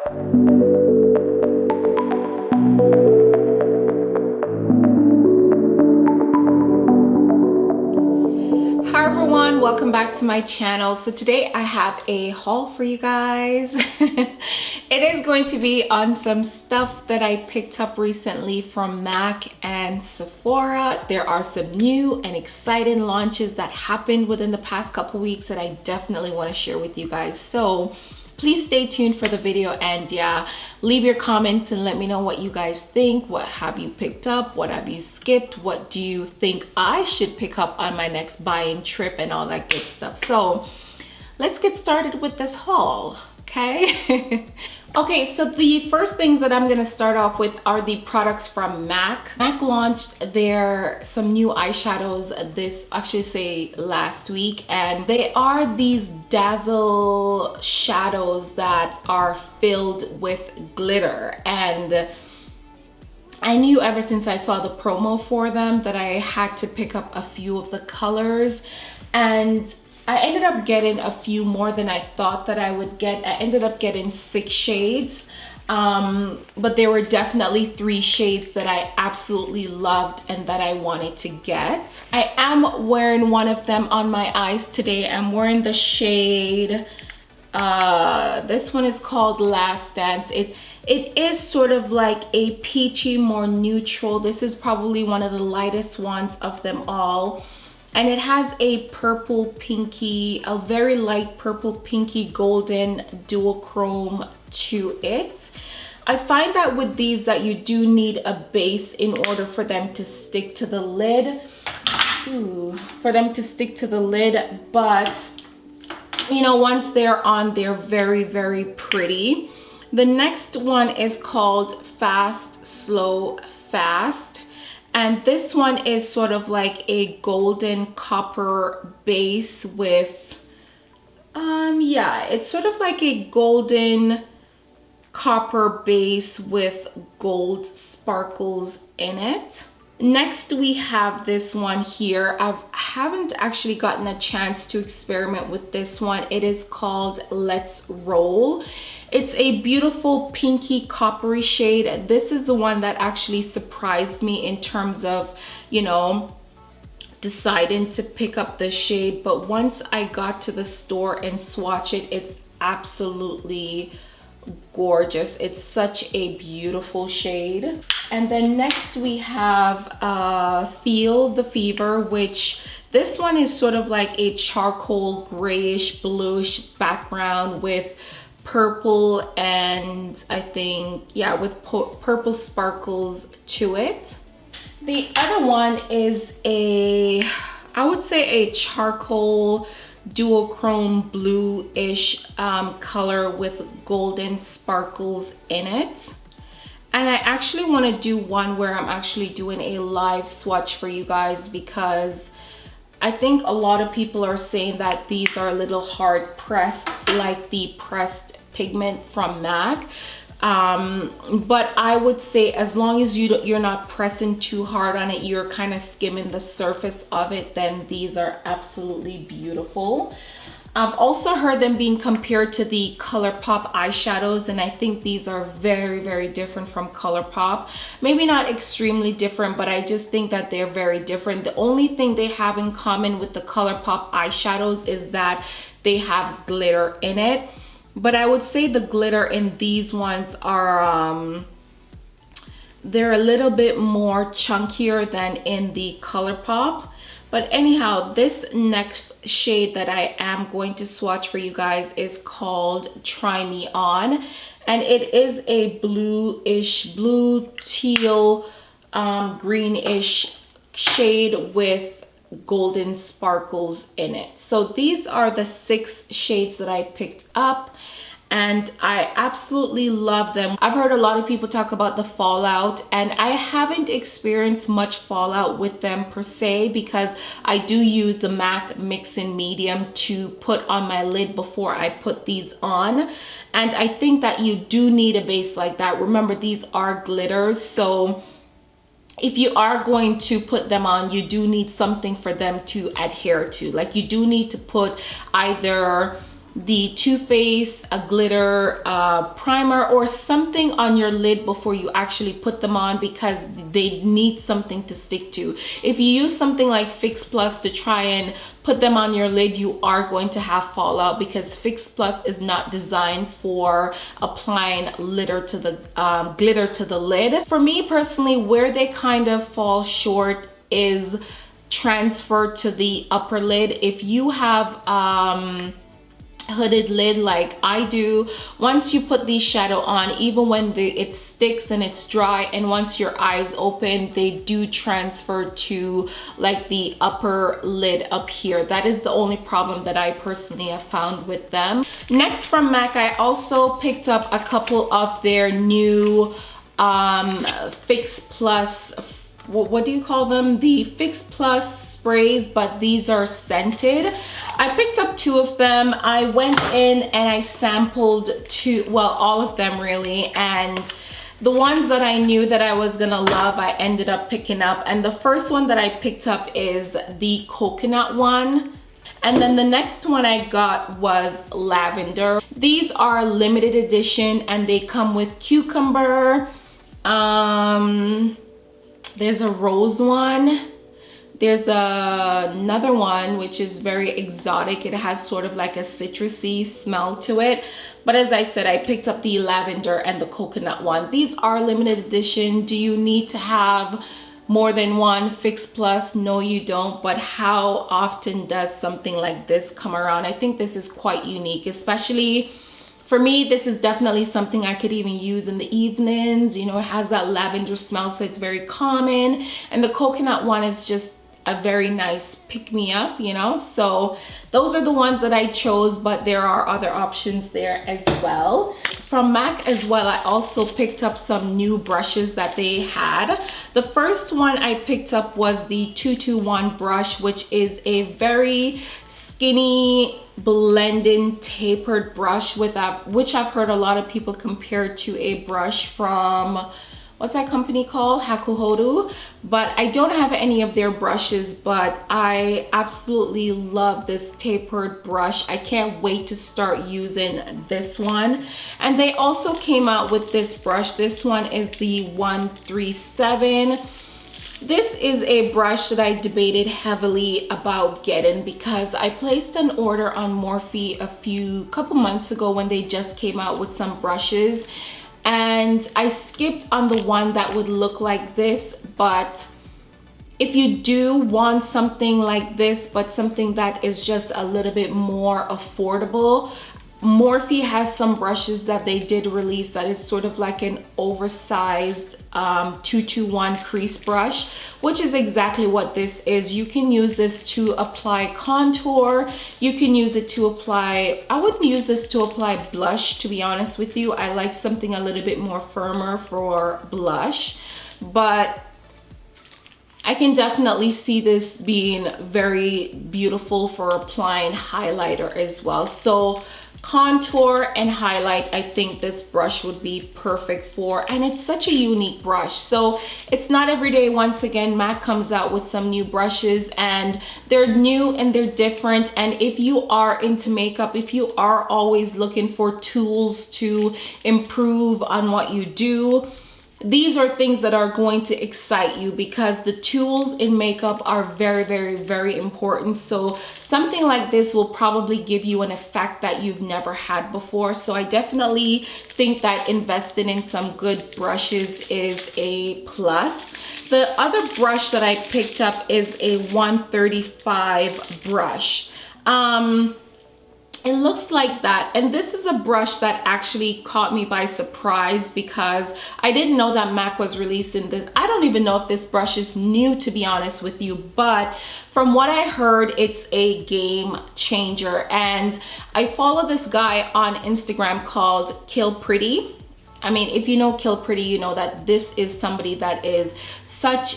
Hi everyone, welcome back to my channel. So today I have a haul for you guys. It is going to be on some stuff that I picked up recently from MAC and Sephora. There are some new and exciting launches that happened within the past couple weeks that I definitely want to share with you guys. So please stay tuned for the video, and yeah, leave your comments and let me know what you guys think. What have you picked up? What have you skipped? What do you think I should pick up on my next buying trip and all that good stuff? So let's get started with this haul, okay? Okay, so the first things that I'm gonna start off with are the products from MAC. MAC launched some new eyeshadows last week, and they are these dazzle shadows that are filled with glitter. And I knew ever since I saw the promo for them that I had to pick up a few of the colors, and I ended up getting a few more than I thought that I would get. I ended up getting 6 shades, but there were definitely 3 shades that I absolutely loved and that I wanted to get. I am wearing one of them on my eyes today. I'm wearing the shade, this one is called Last Dance. It is sort of like a peachy, more neutral. This is probably one of the lightest ones of them all. And it has a purple pinky, a very light purple pinky golden duochrome to it. I find that with these that you do need a base in order for them to stick to the lid. But you know, once they're on, they're very, very pretty. The next one is called Fast, Slow, Fast. And this one is sort of like a golden copper base with, it's sort of like a golden copper base with gold sparkles in it. Next, we have this one here. I haven't actually gotten a chance to experiment with this one. It is called Let's Roll. It's a beautiful pinky coppery shade. This is the one that actually surprised me in terms of, you know, deciding to pick up the shade. But once I got to the store and swatch it, it's absolutely gorgeous. It's such a beautiful shade. And then next we have Feel the Fever, which this one is sort of like a charcoal grayish bluish background with purple and I think, yeah, with purple sparkles to it. The other one is I would say a charcoal duochrome blue-ish color with golden sparkles in it. And I actually want to do one where I'm actually doing a live swatch for you guys, because I think a lot of people are saying that these are a little hard pressed, like the pressed pigment from MAC. But I would say as long as you're not pressing too hard on it, you're kind of skimming the surface of it, then these are absolutely beautiful. I've also heard them being compared to the ColourPop eyeshadows, and I think these are very, very different from ColourPop. Maybe not extremely different, but I just think that they're very different. The only thing they have in common with the ColourPop eyeshadows is that they have glitter in it. But I would say the glitter in these ones are, they're a little bit more chunkier than in the ColourPop. But anyhow, this next shade that I am going to swatch for you guys is called Try Me On. And it is a bluish, blue teal, greenish shade with golden sparkles in it. So these are the 6 shades that I picked up, and I absolutely love them. I've heard a lot of people talk about the fallout, and I haven't experienced much fallout with them per se, because I do use the MAC mix-in medium to put on my lid before I put these on. And I think that you do need a base like that. Remember, these are glitters, so if you are going to put them on, you do need something for them to adhere to. Like, you do need to put either the Too Faced glitter primer or something on your lid before you actually put them on, because they need something to stick to. If you use something like Fix Plus to try and put them on your lid, you are going to have fallout, because Fix Plus is not designed for applying glitter to the lid. For me personally, where they kind of fall short is transfer to the upper lid. If you have hooded lid like I do, once you put the shadow on, even when it sticks and it's dry, and once your eyes open, they do transfer to like the upper lid up here. That is the only problem that I personally have found with them. Next, from MAC, I also picked up a couple of their new Fix Plus, what do you call them? The Fix Plus sprays, but these are scented. I picked up 2 of them. I went in and I sampled all of them really, and the ones that I knew that I was gonna love, I ended up picking up. And the first one that I picked up is the coconut one. And then the next one I got was lavender. These are limited edition and they come with cucumber. There's a rose one. There's another one which is very exotic. It has sort of like a citrusy smell to it. But as I said, I picked up the lavender and the coconut one. These are limited edition. Do you need to have more than one Fix Plus? No, you don't. But how often does something like this come around? I think this is quite unique, especially for me. This is definitely something I could even use in the evenings. You know, it has that lavender smell, so it's very common. And the coconut one is just a very nice pick-me-up, you know. So those are the ones that I chose, but there are other options there as well. From MAC as well, I also picked up some new brushes that they had. The first one I picked up was the 221 brush, which is a very skinny blending tapered brush with which I've heard a lot of people compare to a brush from, what's that company called? Hakuhodo. But I don't have any of their brushes, but I absolutely love this tapered brush. I can't wait to start using this one. And they also came out with this brush. This one is the 137. This is a brush that I debated heavily about getting, because I placed an order on Morphe a couple months ago when they just came out with some brushes. And I skipped on the one that would look like this. But if you do want something like this, but something that is just a little bit more affordable, Morphe has some brushes that they did release that is sort of like an oversized 221 crease brush, which is exactly what this is. You can use this to apply contour. You can use it to apply, I wouldn't use this to apply blush, to be honest with you. I like something a little bit more firmer for blush, but I can definitely see this being very beautiful for applying highlighter as well. So contour and highlight, I think this brush would be perfect for, and it's such a unique brush. So it's not every day, once again, MAC comes out with some new brushes, and they're new and they're different. And if you are into makeup, if you are always looking for tools to improve on what you do, these are things that are going to excite you, because the tools in makeup are very, very, very important. So something like this will probably give you an effect that you've never had before. So I definitely think that investing in some good brushes is a plus. The other brush that I picked up is a 135 brush. It looks like that, and this is a brush that actually caught me by surprise, because I didn't know that MAC was releasing this. I don't even know if this brush is new, to be honest with you, but from what I heard, it's a game changer. And I follow this guy on Instagram called Kill Pretty. I mean, if you know Kill Pretty, you know that this is somebody that is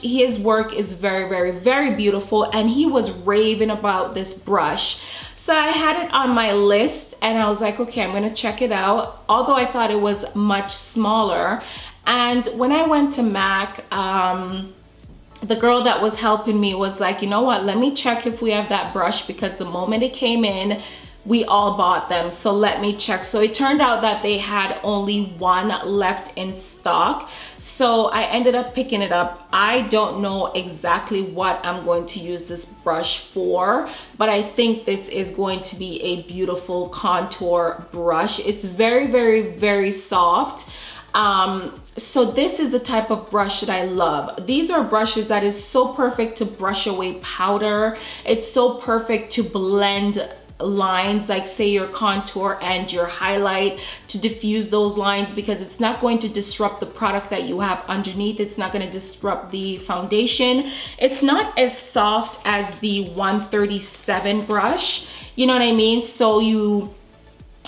his work is very, very, very beautiful, and he was raving about this brush. So I had it on my list and I was like, okay, I'm gonna check it out, although I thought it was much smaller. And when I went to MAC, the girl that was helping me was like, you know what, let me check if we have that brush, because the moment it came in, we all bought them. So let me check. So it turned out that they had only one left in stock. So I ended up picking it up. I don't know exactly what I'm going to use this brush for, but I think this is going to be a beautiful contour brush. It's very, very, very soft. So this is the type of brush that I love. These are brushes that is so perfect to brush away powder. It's so perfect to blend lines, like say your contour and your highlight, to diffuse those lines, because it's not going to disrupt the product that you have underneath. It's not going to disrupt the foundation. It's not as soft as the 137 brush, you know what I mean? So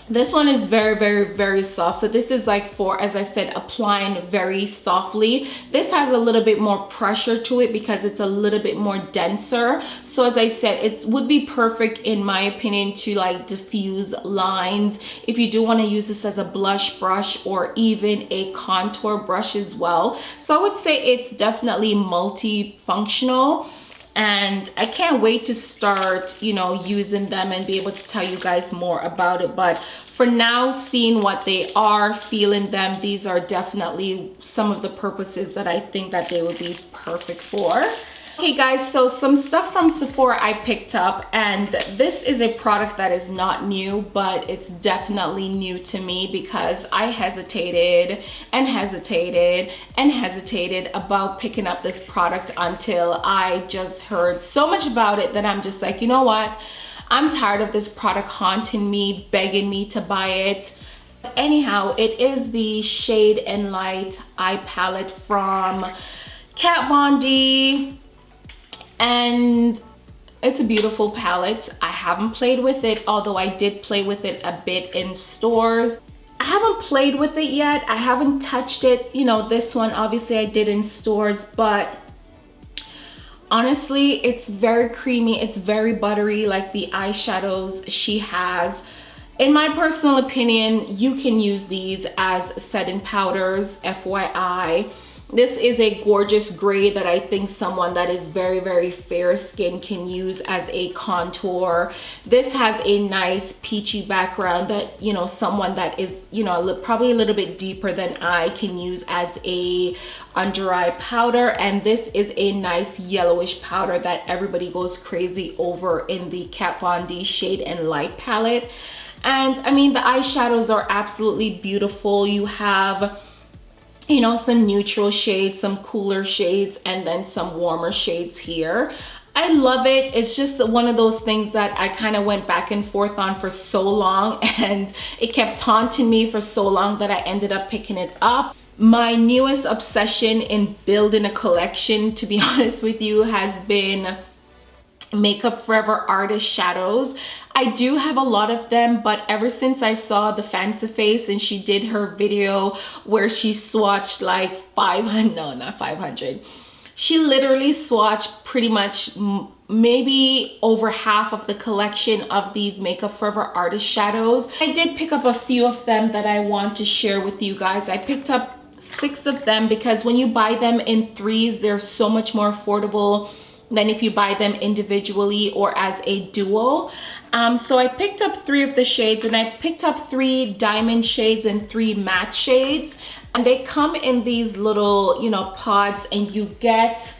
this one is very, very, very soft. So this is like for, as I said, applying very softly. This has a little bit more pressure to it because it's a little bit more denser. So as I said, it would be perfect in my opinion to like diffuse lines if you do want to use this as a blush brush or even a contour brush as well. So I would say it's definitely multifunctional. And I can't wait to start, you know, using them and be able to tell you guys more about it. But for now, seeing what they are, feeling them, these are definitely some of the purposes that I think that they would be perfect for. Okay guys, so some stuff from Sephora I picked up, and this is a product that is not new, but it's definitely new to me because I hesitated and hesitated and hesitated about picking up this product until I just heard so much about it that I'm just like, you know what? I'm tired of this product haunting me, begging me to buy it. Anyhow, it is the Shade and Light eye palette from Kat Von D. And it's a beautiful palette. I haven't played with it, although I did play with it a bit in stores. I haven't played with it yet. I haven't touched it. You know, this one, obviously I did in stores, but honestly, it's very creamy. It's very buttery, like the eyeshadows she has. In my personal opinion, you can use these as setting powders, FYI. This is a gorgeous gray that I think someone that is very, very fair skin can use as a contour. This has a nice peachy background that, you know, someone that is, you know, probably a little bit deeper than I can use as a under eye powder. And this is a nice yellowish powder that everybody goes crazy over in the Kat Von D Shade and Light palette. And I mean, the eyeshadows are absolutely beautiful. You have, you know, some neutral shades, some cooler shades, and then some warmer shades here. I love it. It's just one of those things that I kind of went back and forth on for so long, and it kept taunting me for so long that I ended up picking it up. My newest obsession in building a collection, to be honest with you, has been Makeup Forever Artist shadows. I do have a lot of them, but ever since I saw the Fancy Face and she did her video where she swatched like 500, no, not 500. She literally swatched pretty much maybe over half of the collection of these Makeup Forever Artist shadows. I did pick up a few of them that I want to share with you guys. I picked up 6 of them because when you buy them in threes, they're so much more affordable than if you buy them individually or as a duo. So I picked up 3 of the shades, and I picked up 3 diamond shades and 3 matte shades. And they come in these little, you know, pods, and you get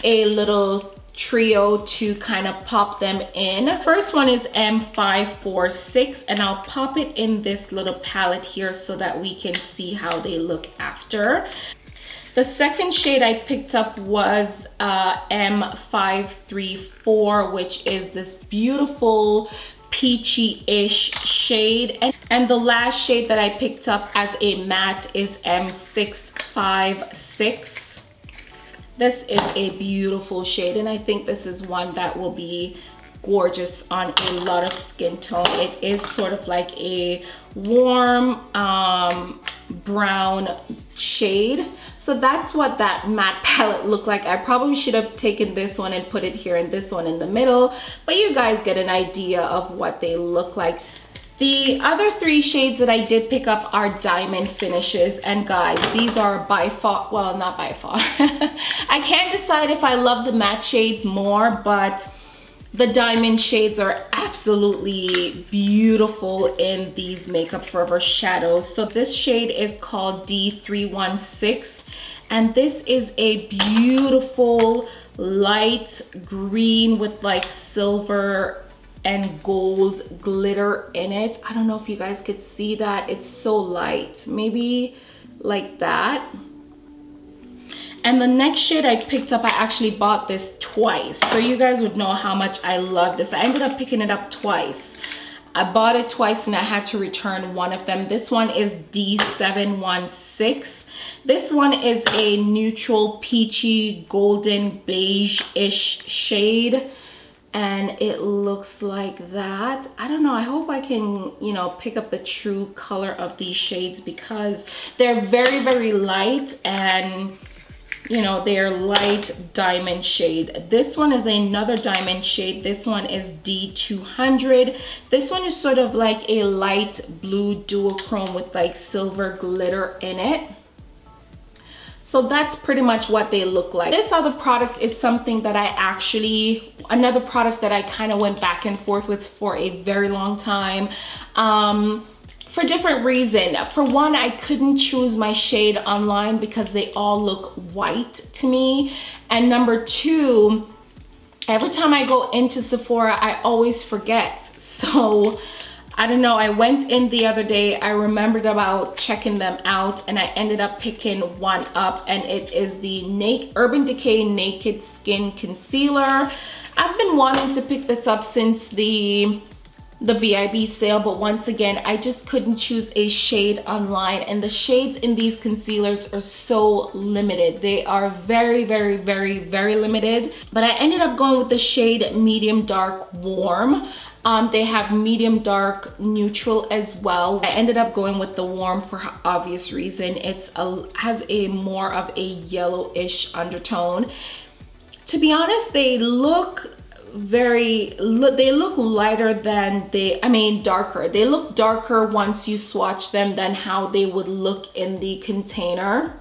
a little trio to kind of pop them in. First one is M546, and I'll pop it in this little palette here so that we can see how they look after. The second shade I picked up was M534, which is this beautiful peachy-ish shade. And the last shade that I picked up as a matte is M656. This is a beautiful shade, and I think this is one that will be gorgeous on a lot of skin tone. It is sort of like a warm brown shade. So that's what that matte palette looked like. I probably should have taken this one and put it here and this one in the middle, but you guys get an idea of what they look like. The other 3 shades that I did pick up are diamond finishes, and guys, these are by far, well, not by far. I can't decide if I love the matte shades more, but The diamond shades are absolutely beautiful in these Makeup Forever shadows. So this shade is called D316, and this is a beautiful light green with like silver and gold glitter in it. I don't know if you guys could see that. It's so light, maybe like that. And the next shade I picked up, I actually bought this twice, so you guys would know how much I love this. I ended up picking it up twice. I bought it twice and I had to return one of them. This one is D716. This one is a neutral peachy golden beige-ish shade, and it looks like that. I don't know, I hope I can, you know, pick up the true color of these shades because they're very, very light, and you know, they're light diamond shade. This one is another diamond shade. This one is D200. This one is sort of like a light blue duochrome with like silver glitter in it. So that's pretty much what they look like. This other product is something that another product that I kind of went back and forth with for a very long time. For different reason. For one, I couldn't choose my shade online because they all look white to me. And number two, every time I go into Sephora, I always forget. So I don't know, I went in the other day, I remembered about checking them out, and I ended up picking one up, and it is the Urban Decay Naked Skin Concealer. I've been wanting to pick this up since the VIB sale, but once again, I just couldn't choose a shade online, and the shades in these concealers are so limited. They are very, very, very, very limited, but I ended up going with the shade Medium Dark Warm. They have medium dark neutral as well. I ended up going with the warm for obvious reason. Has a more of a yellowish undertone. To be honest, they look lighter than darker. They look darker once you swatch them than how they would look in the container.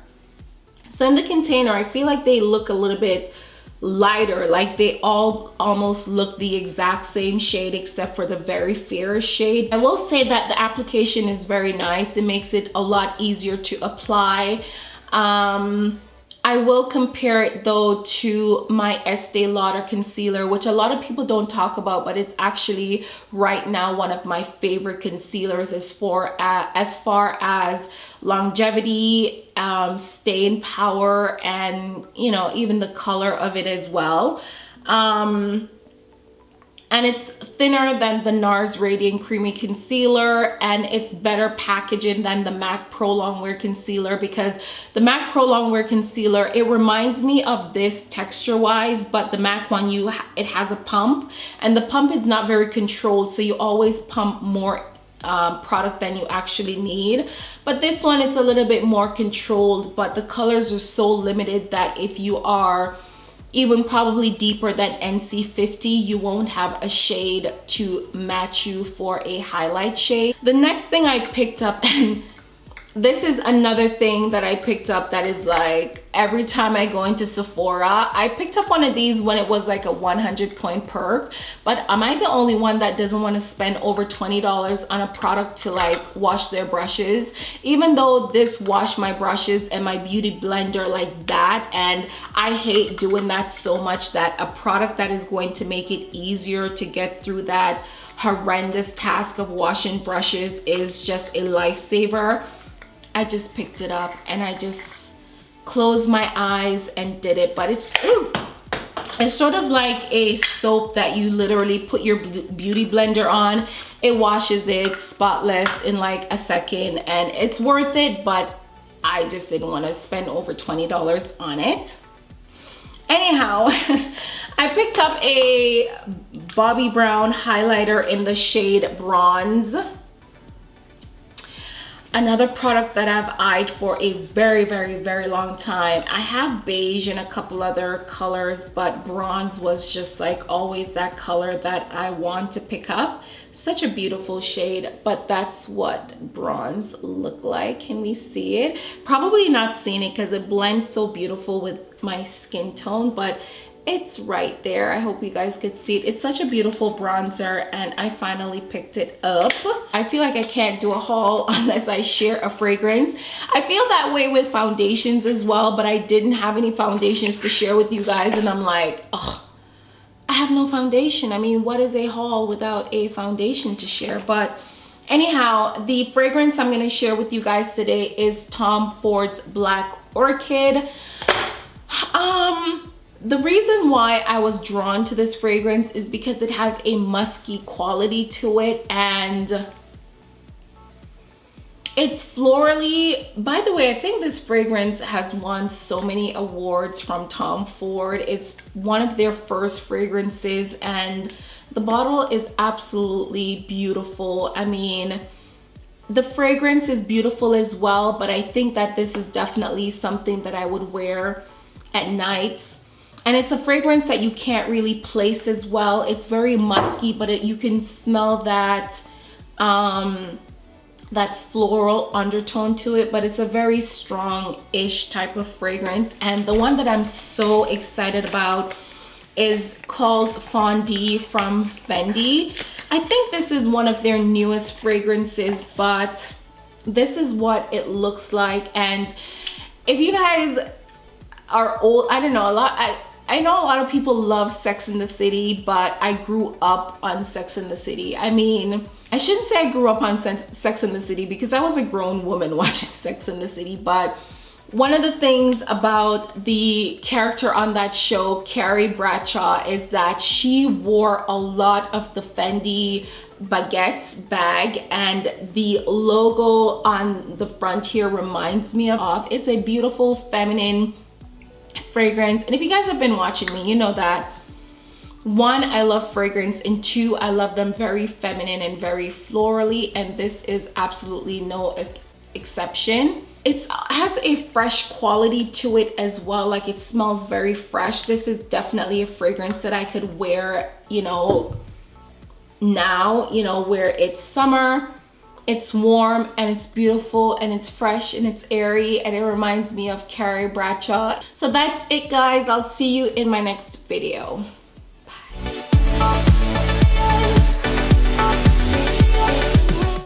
So in the container, I feel like they look a little bit lighter, like they all almost look the exact same shade except for the very fairest shade. I will say that the application is very nice. It makes it a lot easier to apply. I will compare it though to my Estee Lauder concealer, which a lot of people don't talk about, but it's actually right now one of my favorite concealers as far as longevity, staying power, and you know, even the color of it as well. And it's thinner than the NARS Radiant Creamy Concealer, and it's better packaging than the MAC Pro Longwear Concealer, because the MAC Pro Longwear Concealer, it reminds me of this texture-wise, but the MAC one, it has a pump, and the pump is not very controlled, so you always pump more product than you actually need. But this one is a little bit more controlled, but the colors are so limited that if you are even probably deeper than NC50, you won't have a shade to match you for a highlight shade. The next thing I picked up, and this is another thing that I picked up that is like every time I go into Sephora, I picked up one of these when it was like a 100-point perk, but am I the only one that doesn't want to spend over $20 on a product to like wash their brushes? Even though this washed my brushes and my beauty blender like that, and I hate doing that so much, that a product that is going to make it easier to get through that horrendous task of washing brushes is just a lifesaver. I just picked it up and I just closed my eyes and did it. But it's sort of like a soap that you literally put your beauty blender on. It washes it spotless in like a second, and it's worth it, but I just didn't want to spend over $20 on it. Anyhow, I picked up a Bobbi Brown highlighter in the shade Bronze. Another product that I've eyed for a very, very, very long time. I have beige and a couple other colors, but bronze was just like always that color that I want to pick up. Such a beautiful shade, but that's what bronze look like. Can we see it? Probably not seeing it because it blends so beautiful with my skin tone, but It's right there. I hope you guys could see it. It's such a beautiful bronzer and I finally picked it up. I feel like I can't do a haul unless I share a fragrance. I feel that way with foundations as well, but I didn't have any foundations to share with you guys and I'm like, oh, I have no foundation. I mean, what is a haul without a foundation to share? But anyhow, the fragrance I'm gonna share with you guys today is Tom Ford's Black Orchid. The reason why I was drawn to this fragrance is because it has a musky quality to it and it's florally. By the way, I think this fragrance has won so many awards from Tom Ford. It's one of their first fragrances and the bottle is absolutely beautiful. I mean, the fragrance is beautiful as well, but I think that this is definitely something that I would wear at night. And it's a fragrance that you can't really place as well. It's very musky, but you can smell that that floral undertone to it, but it's a very strong-ish type of fragrance. And the one that I'm so excited about is called Fondue from Fendi. I think this is one of their newest fragrances, but this is what it looks like. And if you guys are old, I don't know, I know a lot of people love Sex and the City, but I grew up on Sex and the City. I mean, I shouldn't say I grew up on Sex and the City because I was a grown woman watching Sex and the City, but one of the things about the character on that show, Carrie Bradshaw, is that she wore a lot of the Fendi baguettes bag, and the logo on the front here reminds me of. It's a beautiful feminine fragrance, and if you guys have been watching me, you know that one, I love fragrance, and two, I love them very feminine and very florally, and this is absolutely no exception. It has a fresh quality to it as well, like it smells very fresh. This is definitely a fragrance that I could wear, you know, now, you know, where it's summer, it's warm and it's beautiful and it's fresh and it's airy, and it reminds me of Carrie Bradshaw. So that's it, guys. I'll see you in my next video.